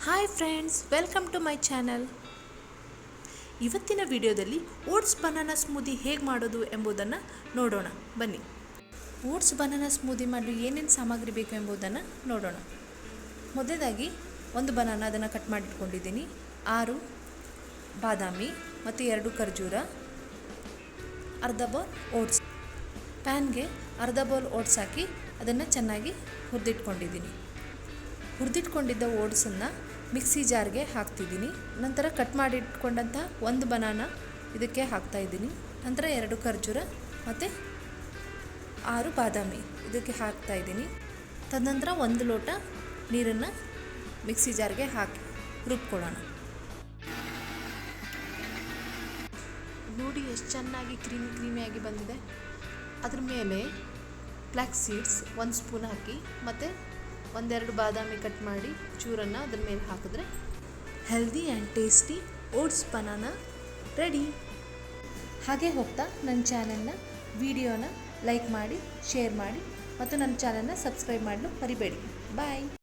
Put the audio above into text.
Hi friends, welcome to my channel. ಇವತ್ತಿನ ವಿಡಿಯೋದಲ್ಲಿ oats banana smoothie ಹೇಗೆ ಮಾಡೋದು ಎಂಬುದನ್ನು ನೋಡೋಣ ಬನ್ನಿ. ಓಟ್ಸ್ ಬನಾನಾ ಸ್ಮೂದಿ ಮಾಡಲು ಏನೇನು ಸಾಮಗ್ರಿ ಬೇಕು ಎಂಬುದನ್ನು ನೋಡೋಣ. ಮೊದಲದಾಗಿ ಒಂದು ಬನಾನಾ ಅದನ್ನು ಕಟ್ ಮಾಡಿಟ್ಕೊಂಡಿದ್ದೀನಿ, 6 ಬಾದಾಮಿ ಮತ್ತು 2 ಖರ್ಜೂರ, ಅರ್ಧ ಬೌಲ್ ಓಟ್ಸ್. ಪ್ಯಾನ್ಗೆ ಅರ್ಧ ಬೌಲ್ ಓಟ್ಸ್ ಹಾಕಿ ಅದನ್ನು ಚೆನ್ನಾಗಿ ಹುರಿದಿಟ್ಕೊಂಡಿದ್ದೀನಿ. ಹುರಿದಿಟ್ಕೊಂಡಿದ್ದ ಓಟ್ಸನ್ನು ಮಿಕ್ಸಿ ಜಾರ್ಗೆ ಹಾಕ್ತಿದ್ದೀನಿ. ನಂತರ ಕಟ್ ಮಾಡಿಟ್ಕೊಂಡಂಥ ಒಂದು ಬನಾನಾ ಇದಕ್ಕೆ ಹಾಕ್ತಾಯಿದ್ದೀನಿ. ನಂತರ 2 ಖರ್ಜೂರ ಮತ್ತು 6 ಬಾದಾಮಿ ಇದಕ್ಕೆ ಹಾಕ್ತಾಯಿದ್ದೀನಿ. ತದನಂತರ 1 ಲೋಟ ನೀರನ್ನು ಮಿಕ್ಸಿ ಜಾರ್ಗೆ ಹಾಕಿ ರುಬ್ಕೊಳ್ಳೋಣ. ನೋಡಿ ಎಷ್ಟು ಚೆನ್ನಾಗಿ ಕ್ರೀಮಿಯಾಗಿ ಬಂದಿದೆ. ಅದ್ರ ಮೇಲೆ ಫ್ಲ್ಯಾಕ್ಸ್ ಸೀಡ್ಸ್ 1 ಸ್ಪೂನ್ ಹಾಕಿ ಮತ್ತು 1-2 ಬಾದಾಮಿ ಕಟ್ ಮಾಡಿ ಚೂರನ್ನು ಅದ್ರ ಮೇಲೆ ಹಾಕಿದ್ರೆ healthy and tasty oats banana ready. ಹಾಗೆ ಹೋಗ್ತಾ ನನ್ನ ಚಾನಲ್ನ ವಿಡಿಯೋನ ಲೈಕ್ ಮಾಡಿ, ಶೇರ್ ಮಾಡಿ ಮತ್ತು ನನ್ನ ಚಾನಲ್ನ ಸಬ್ಸ್ಕ್ರೈಬ್ ಮಾಡಲು ಮರಿಬೇಡಿ. ಬಾಯ್.